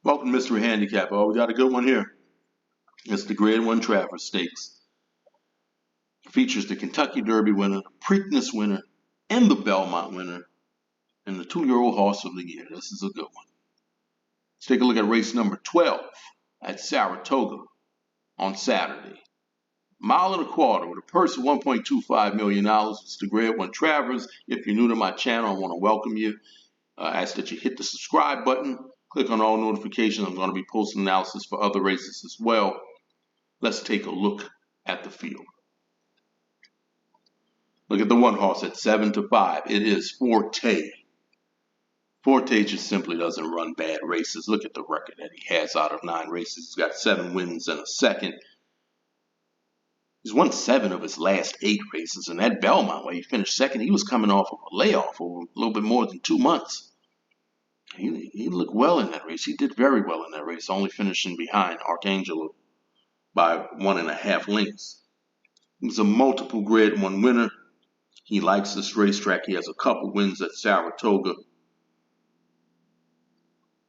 Welcome, Mr. Handicap. Oh, we got a good one here. It's the Grade 1 Travers Stakes. It features the Kentucky Derby winner, the Preakness winner, and the Belmont winner, and the 2-year-old horse of the year. This is a good one. Let's take a look at race number 12 at Saratoga on Saturday. Mile and a quarter with a purse of $1.25 million. It's the Grade 1 Travers. If you're new to my channel, I want to welcome you. I ask that you hit the subscribe button. Click on all notifications. I'm going to be posting analysis for other races as well. Let's take a look at the field. Look at the one horse at 7-5. It is Forte. Forte just simply doesn't run bad races. Look at the record that he has out of 9 races. He's got 7 wins and a second. He's won 7 of his last 8 races. And that Belmont, where he finished second, he was coming off of a layoff over a little bit more than 2 months. He looked well in that race. He did very well in that race, only finishing behind Arcangelo by 1.5 lengths. He's a multiple Grade 1 winner. He likes this racetrack. He has a couple wins at Saratoga.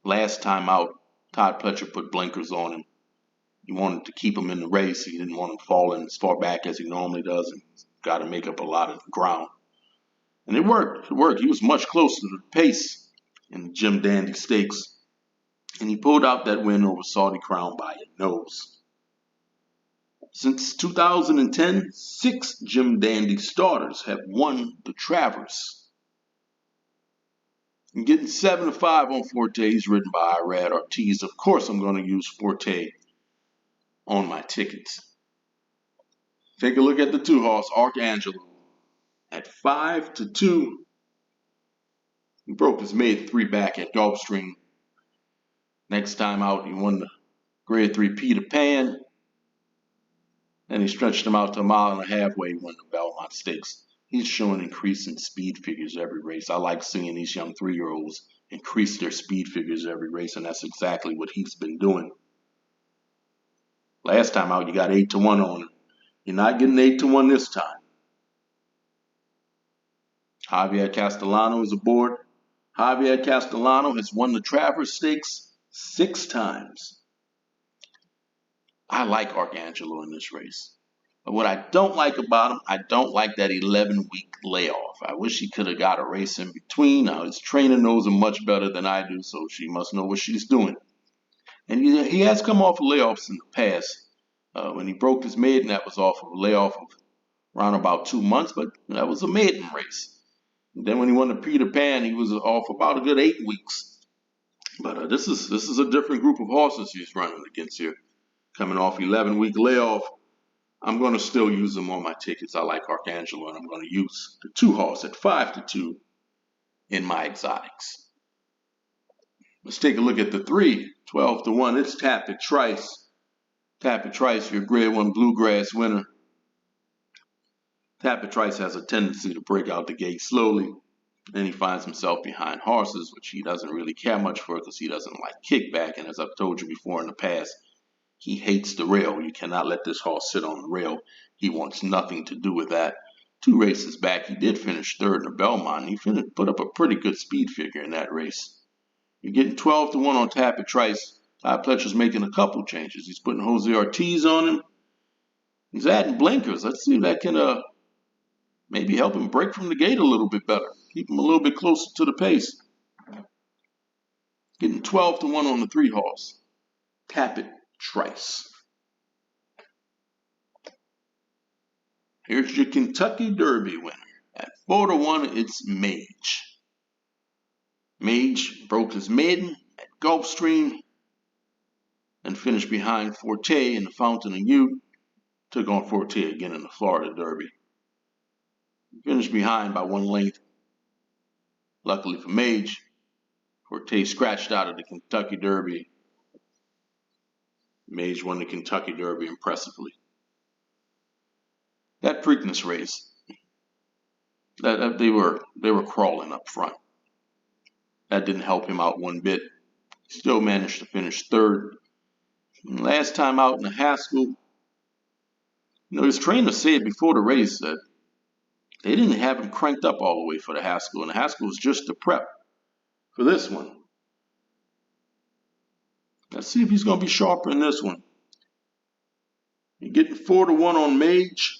Last time out, Todd Pletcher put blinkers on him. He wanted to keep him in the race. He didn't want him falling as far back as he normally does, and he's got to make up a lot of ground. And it worked. It worked. He was much closer to the pace in the Jim Dandy Stakes, and he pulled out that win over Saudi Crown by a nose. Since 2010, 6 Jim Dandy starters have won the Travers. I'm getting 7-5 on Forte. He's ridden by Irad Ortiz. Of course, I'm going to use Forte on my tickets. Take a look at the 2-horse, Arcangelo, at 5-2. He broke his made 3 back at Gulfstream. Next time out, he won the Grade 3 Peter Pan. And he stretched him out to 1.5 miles where he won the Belmont Stakes. He's showing increasing speed figures every race. I like seeing these young 3-year-olds increase their speed figures every race, and that's exactly what he's been doing. Last time out, you got 8-1 on him. You're not getting 8-1 this time. Javier Castellano is aboard. Javier Castellano has won the Travers Stakes 6 times. I like Arcangelo in this race. But what I don't like about him, I don't like that 11-week layoff. I wish he could have got a race in between. Now, his trainer knows him much better than I do, so she must know what she's doing. And he has come off of layoffs in the past. When he broke his maiden, that was off of a layoff of around about 2 months, but that was a maiden race. And then when he won the Peter Pan, he was off about a good 8 weeks. But this is a different group of horses he's running against here. Coming off 11-week layoff, I'm going to still use them on my tickets. I like Arcangelo, and I'm going to use the 2-horse at 5-2 in my exotics. Let's take a look at the 3, 12-1. It's Tapit Trice. Tapit Trice, your Grade 1 Bluegrass winner. Tapit Trice has a tendency to break out the gate slowly. Then he finds himself behind horses, which he doesn't really care much for because he doesn't like kickback. And as I've told you before in the past, he hates the rail. You cannot let this horse sit on the rail. He wants nothing to do with that. 2 races back, he did finish 3rd in the Belmont. And he put up a pretty good speed figure in that race. You're getting 12-1 on Tapit Trice. Todd Pletcher's making a couple changes. He's putting Jose Ortiz on him. He's adding blinkers. Let's see if that can maybe help him break from the gate a little bit better. Keep him a little bit closer to the pace. Getting 12-1 on the 3-horse. Tapit Trice. Here's your Kentucky Derby winner. At 4-1, it's Mage. Mage broke his maiden at Gulfstream and finished behind Forte in the Fountain of Youth. Took on Forte again in the Florida Derby. Finished behind by 1 length. Luckily for Mage, Forte scratched out of the Kentucky Derby. Mage won the Kentucky Derby impressively. That Preakness race, they were crawling up front. That didn't help him out one bit. Still managed to finish 3rd. And last time out in the Haskell, his trainer said before the race that they didn't have him cranked up all the way for the Haskell, and the Haskell was just the prep for this one. Let's see if he's going to be sharper in this one. You're getting 4-1 on Mage.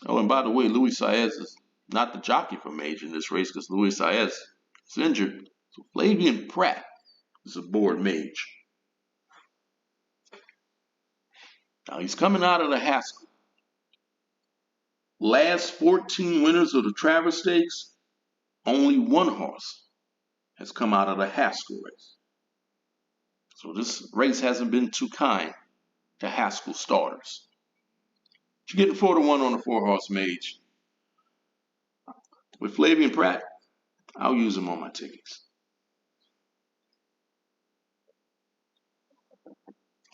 Oh, and by the way, Luis Saez is not the jockey for Mage in this race because Luis Saez is injured. So Flavian Pratt is aboard Mage. Now he's coming out of the Haskell. Last 14 winners of the Travers Stakes, only one horse has come out of the Haskell race. So this race hasn't been too kind to Haskell starters. You're getting 4-1 on the 4-horse Mage. With Flavian Pratt, I'll use him on my tickets.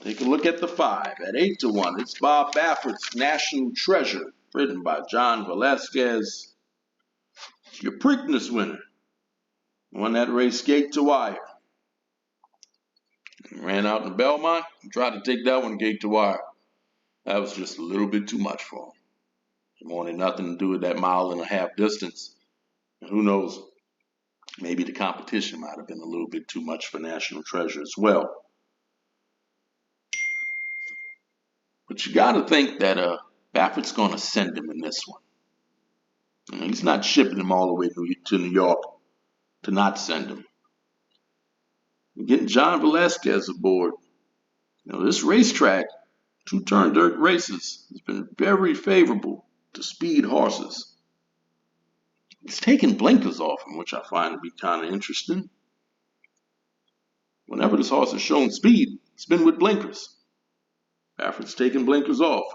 Take a look at the 5 at 8-1. It's Bob Baffert's National Treasure, written by John Velasquez. Your Preakness winner. Won that race gate to wire. Ran out in Belmont and tried to take that one gate to wire. That was just a little bit too much for him. He wanted nothing to do with that 1.5 mile distance. And who knows, maybe the competition might have been a little bit too much for National Treasure as well. But you got to think that Baffert's going to send him in this one. He's not shipping him all the way to New York to not send him. We're getting John Velasquez aboard. This racetrack, 2-turn dirt races, has been very favorable to speed horses. He's taking blinkers off him, which I find to be kind of interesting. Whenever this horse has shown speed, it's been with blinkers. Baffert's taking blinkers off.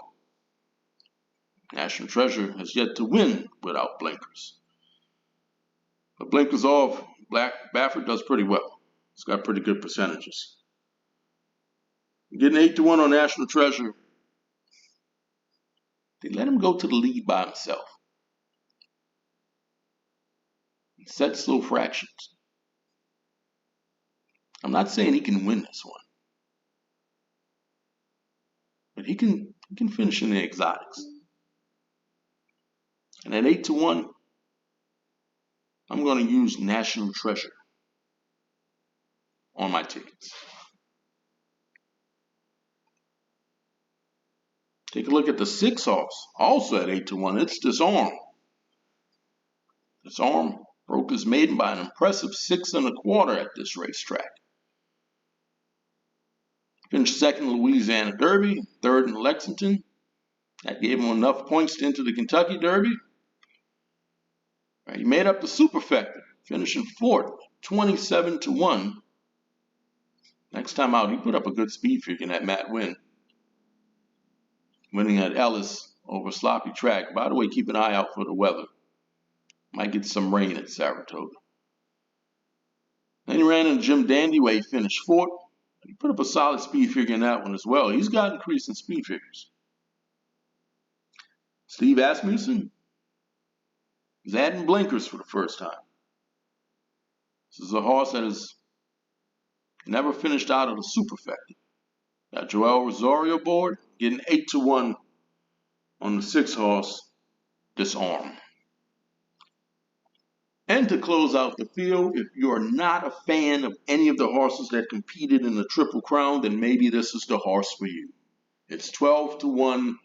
National Treasure has yet to win without blinkers. But blinkers off, Baffert does pretty well. He's got pretty good percentages. Getting 8-1 on National Treasure. They let him go to the lead by himself. He sets low fractions. I'm not saying he can win this one, but he can finish in the exotics. And at 8-1, I'm going to use National Treasure on my tickets. Take a look at the 6-horse, also at 8-1. It's Disarm. Disarm broke his maiden by an impressive 6 1/4 at this racetrack. Finished second in Louisiana Derby, third in Lexington. That gave him enough points to enter the Kentucky Derby. He made up the superfecta, finishing fourth, 27-1. Next time out, he put up a good speed figure in that Matt Winn. Winning at Ellis over sloppy track. By the way, keep an eye out for the weather. Might get some rain at Saratoga. Then he ran in Jim Dandy where he finished fourth. He put up a solid speed figure in that one as well. He's got increasing speed figures. Steve Asmussen is adding blinkers for the first time. This is a horse that has never finished out of the superfecta. Got Joel Rosario aboard, getting 8-1 on the 6-horse Disarm. And to close out the field, if you're not a fan of any of the horses that competed in the Triple Crown, then maybe this is the horse for you. It's 12-1,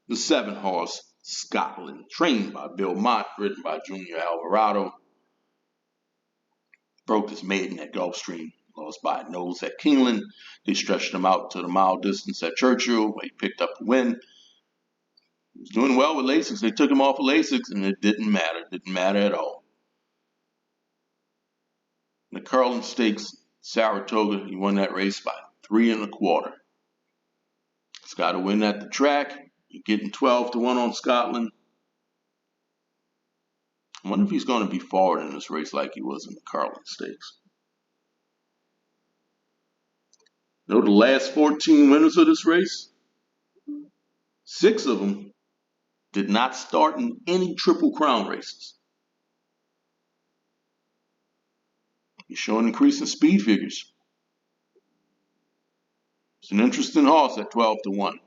the 7-horse Scotland, trained by Bill Mott, ridden by Junior Alvarado. Broke his maiden at Gulfstream, lost by a nose at Keeneland. They stretched him out to the mile distance at Churchill, where he picked up the win. He was doing well with Lasix. They took him off of Lasix, and it didn't matter. It didn't matter at all. The Curling Stakes, Saratoga, he won that race by 3 1/4. He's got to win at the track. You're getting 12-1 on Scotland. I wonder if he's going to be forward in this race like he was in the Curling Stakes. The last 14 winners of this race, 6 of them did not start in any Triple Crown races. He's showing increasing speed figures. It's an interesting horse at 12-1.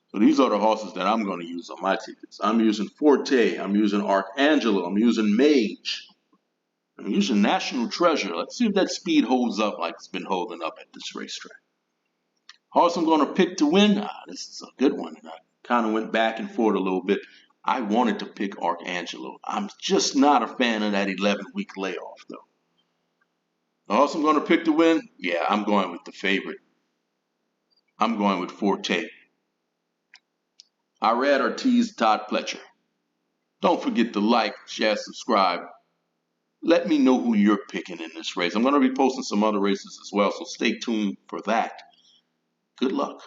So these are the horses that I'm going to use on my tickets. I'm using Forte. I'm using Archangelo. I'm using Mage. He's a national treasure. Let's see if that speed holds up like it's been holding up at this racetrack. Horse I'm going to pick to win. This is a good one. I kind of went back and forth a little bit. I wanted to pick Arcangelo. I'm just not a fan of that 11-week layoff, though. The horse I'm going to pick to win, yeah, I'm going with the favorite. I'm going with Forte. I read Ortiz Todd Pletcher. Don't forget to like, share, subscribe. Let me know who you're picking in this race. I'm going to be posting some other races as well, so stay tuned for that. Good luck.